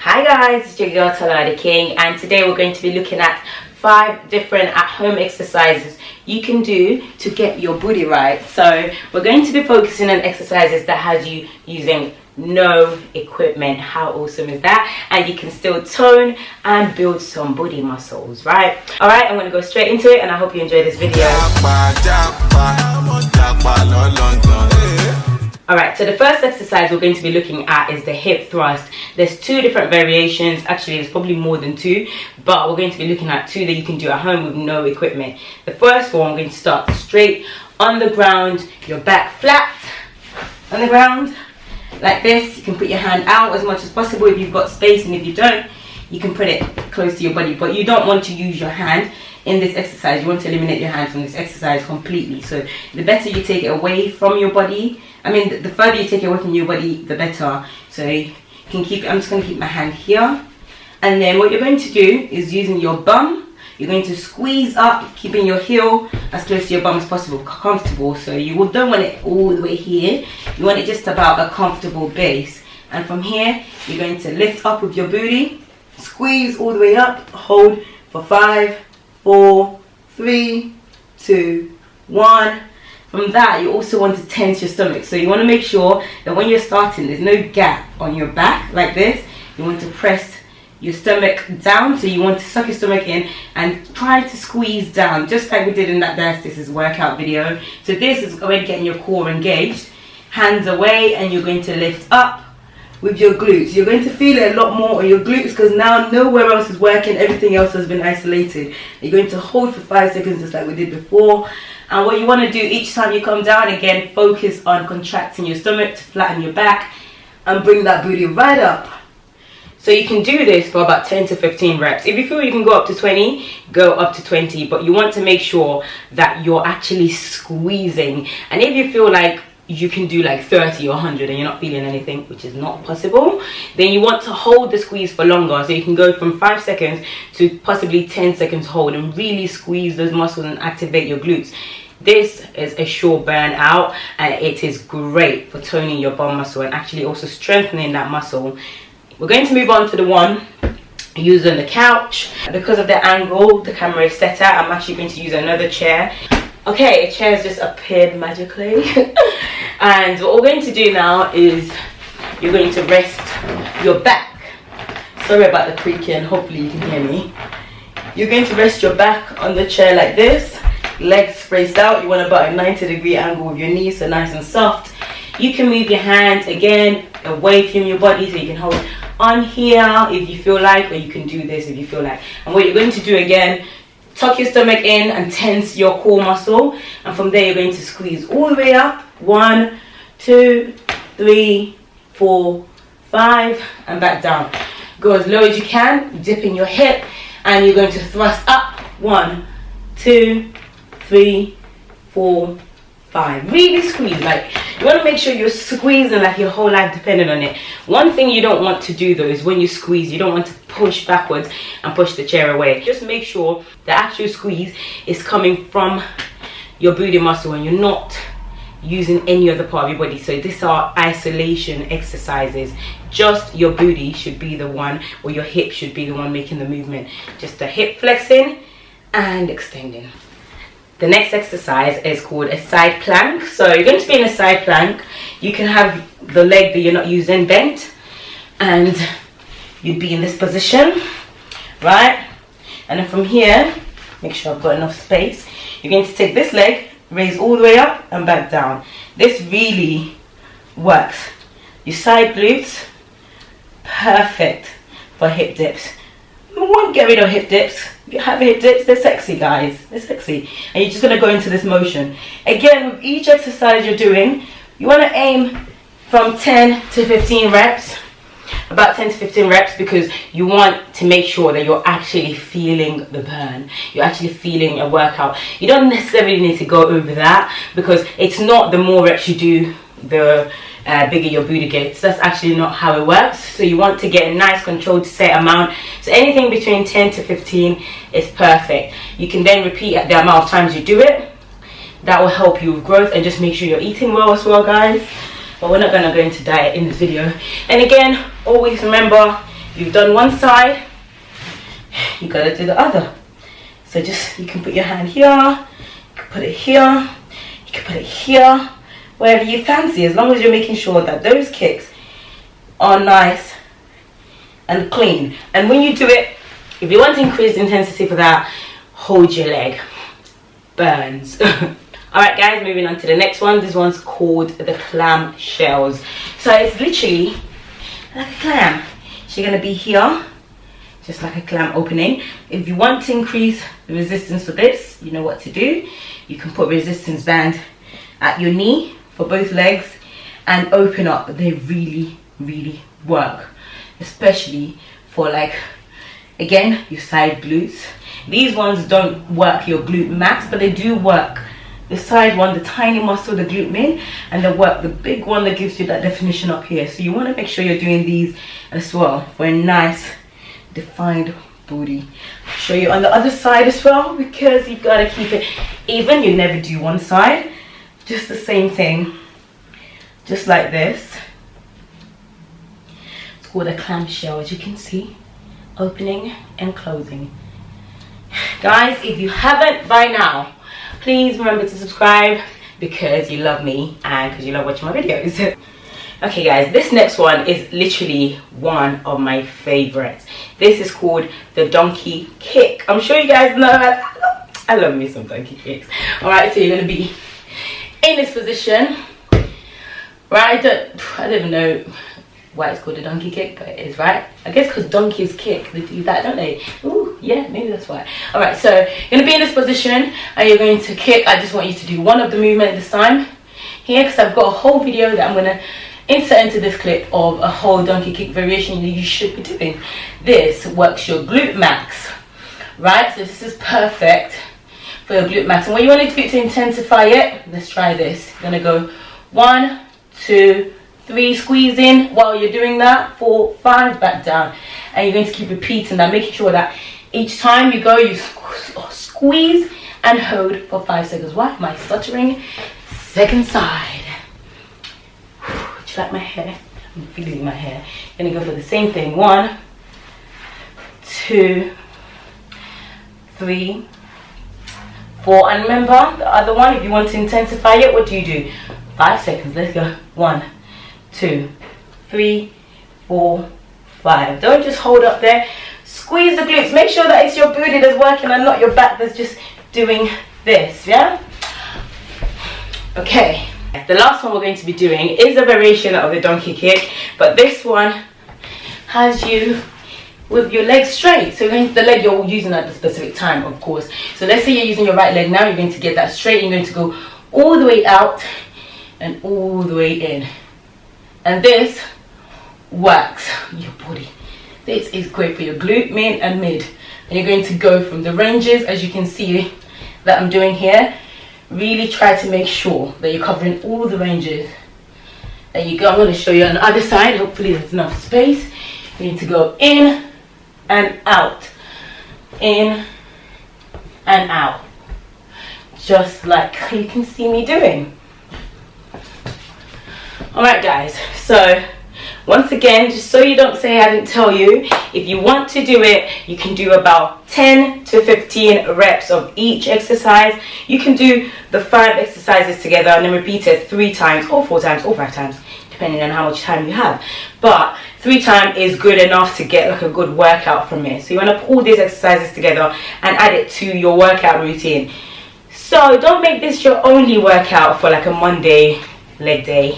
Hi guys, it's your girl Tola the King, and today we're going to be looking at 5 different at-home exercises you can do to get your booty right. So we're going to be focusing on exercises that has you using no equipment. How awesome is that? And you can still tone and build some booty muscles, right? Alright, I'm going to go straight into it, and I hope you enjoy this video. Alright, so the first exercise we're going to be looking at is the hip thrust. There's 2 different variations. Actually, there's probably more than 2, but we're going to be looking at 2 that you can do at home with no equipment. The first one, I'm going to start straight on the ground, your back flat on the ground like this. You can put your hand out as much as possible if you've got space, and if you don't, you can put it close to your body, but you don't want to use your hand in this exercise. You want to eliminate your hand from this exercise completely. So the better you take it away from your body, the further you take it away from your body, the better. So you can keep, I'm just going to keep my hand here, and then what you're going to do is using your bum, you're going to squeeze up, keeping your heel as close to your bum as possible, comfortable. So you don't want it all the way here, you want it just about a comfortable base. And from here, you're going to lift up with your booty, squeeze all the way up, hold for 5, 4, 3, 2, 1. From that, you also want to tense your stomach. So you want to make sure that when you're starting, there's no gap on your back like this. You want to press your stomach down. So you want to suck your stomach in and try to squeeze down, just like we did in that diastasis workout video. So this is already getting your core engaged. Hands away, and you're going to lift up with your glutes. You're going to feel it a lot more on your glutes because now nowhere else is working, everything else has been isolated. You're going to hold for 5 seconds just like we did before. And what you want to do each time you come down, again, focus on contracting your stomach to flatten your back and bring that booty right up. So you can do this for about 10 to 15 reps. If you feel you can go up to 20, go up to 20, but you want to make sure that you're actually squeezing. And if you feel like you can do like 30 or 100 and you're not feeling anything, which is not possible, then you want to hold the squeeze for longer. So you can go from 5 seconds to possibly 10 seconds hold and really squeeze those muscles and activate your glutes. This is a sure burnout, and it is great for toning your bum muscle and actually also strengthening that muscle. We're going to move on to the one used on the couch. Because of the angle the camera is set at, I'm actually going to use another chair. Okay, a chair has just appeared magically. And what we're going to do now is you're going to rest your back. Sorry about the creaking, hopefully you can hear me. You're going to rest your back on the chair like this, legs spaced out. You want about a 90-degree angle with your knees, so nice and soft. You can move your hands again away from your body, so you can hold on here if you feel like, or you can do this if you feel like. And what you're going to do again, tuck your stomach in and tense your core muscle, and from there you're going to squeeze all the way up. 1, 2, 3, 4, 5, and back down. Go as low as you can, dipping your hip, and you're going to thrust up. 1, 2, 3, 4, 5. Really squeeze, like you want to make sure you're squeezing like your whole life depending on it. One thing you don't want to do though is when you squeeze, you don't want to push backwards and push the chair away. Just make sure the actual squeeze is coming from your booty muscle and you're not using any other part of your body. So these are isolation exercises. Just your booty should be the one, or your hip should be the one making the movement. Just the hip flexing and extending. The next exercise is called a side plank. So you're going to be in a side plank. You can have the leg that you're not using bent, and you'd be in this position, right? And then from here, make sure I've got enough space. You're going to take this leg, raise all the way up and back down. This really works. Your side glutes, perfect for hip dips. You won't get rid of hip dips. If you have hip dips, they're sexy, guys. They're sexy. And you're just going to go into this motion. Again, with each exercise you're doing, you want to aim from 10 to 15 reps. About 10 to 15 reps, because you want to make sure that you're actually feeling the burn. You're actually feeling a workout. You don't necessarily need to go over that, because it's not the more reps you do, the bigger your booty gets. That's actually not how it works. So you want to get a nice controlled set amount. So anything between 10 to 15 is perfect. You can then repeat at the amount of times you do it. That will help you with growth, and just make sure you're eating well as well, guys. But we're not going to go into diet in this video. And again, always remember, You've done one side, you gotta do the other. So just, you can put your hand here, you can put it here, you can put it here, wherever you fancy, as long as you're making sure that those kicks are nice and clean. And when you do it, if you want to increase the intensity for that, hold your leg. Burns. Alright guys, moving on to the next one. This one's called the Clam Shells. So it's literally like a clam. So you're going to be here, just like a clam opening. If you want to increase the resistance for this, you know what to do. You can put resistance band at your knee for both legs and open up. They really, really work, especially for, like, again, your side glutes. These ones don't work your glute max, but they do work the side one, the tiny muscle, the glute min, and they work the big one that gives you that definition up here. So you want to make sure you're doing these as well for a nice defined booty. I'll show you on the other side as well, because you've got to keep it even. You never do one side, just the same thing, just like this. It's called a clamshell, as you can see, opening and closing. Guys, if you haven't by now, please remember to subscribe, because you love me and because you love watching my videos. Okay guys, this next one is literally one of my favorites. This is called the donkey kick. I'm sure you guys know I love me some donkey kicks. Alright, so you're going to be in this position, right? I don't even know why it's called a donkey kick, but it is, right? I guess because donkeys kick, they do that, don't they? Ooh, yeah, maybe that's why. Alright, so you're going to be in this position and you're going to kick. I just want you to do one of the movement this time here, because I've got a whole video that I'm going to insert into this clip of a whole donkey kick variation that you should be doing. This works your glute max, right? So this is perfect for your glute max. And what you want to do to intensify it, let's try this. You're going to go 1, 2, 3, squeeze in while you're doing that, 4, 5, back down. And you're going to keep repeating that, making sure that each time you go, you squeeze and hold for 5 seconds. Why am I stuttering? Second side. Do you like my hair? I'm feeling my hair. Gonna go for the same thing. 1, 2, 3, 4. And remember the other one, if you want to intensify it, what do? 5 seconds. Let's go. 1, 2, 3, 4, 5. Don't just hold up there. Squeeze the glutes. Make sure that it's your booty that's working and not your back that's just doing this. Yeah? Okay. The last one we're going to be doing is a variation of the donkey kick, but this one has you with your legs straight. So the leg you're using at the specific time, of course. So let's say you're using your right leg now. You're going to get that straight. You're going to go all the way out and all the way in. And this works your body. This is great for your glute, main and mid. And you're going to go from the ranges, as you can see that I'm doing here. Really try to make sure that you're covering all the ranges. There you go. I'm going to show you on the other side. Hopefully there's enough space. You need to go in and out. In and out. Just like you can see me doing. Alright guys, so once again, just so you don't say I didn't tell you, if you want to do it, you can do about 10 to 15 reps of each exercise. You can do the 5 exercises together and then repeat it 3 times or 4 times or 5 times, depending on how much time you have. But 3 times is good enough to get like a good workout from it. So you want to put all these exercises together and add it to your workout routine. So don't make this your only workout for like a Monday leg day.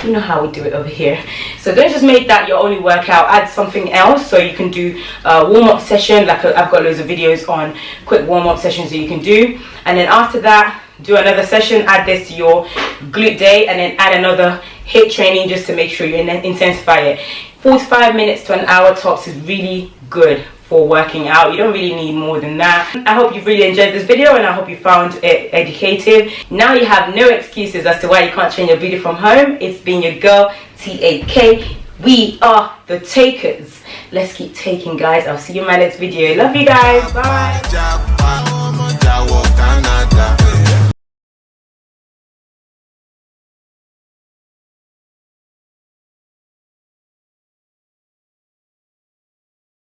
You know how we do it over here. So don't just make that your only workout. Add something else. So you can do a warm-up session. Like I've got loads of videos on quick warm-up sessions that you can do. And then after that, do another session. Add this to your glute day. And then add another HIIT training just to make sure you intensify it. 45 minutes to an hour tops is really good for working out. You don't really need more than that. I hope you've really enjoyed this video and I hope you found it educative. Now you have no excuses as to why you can't train your booty from home. It's been your girl, TAK. We are the takers. Let's keep taking, guys. I'll see you in my next video. Love you guys. Bye.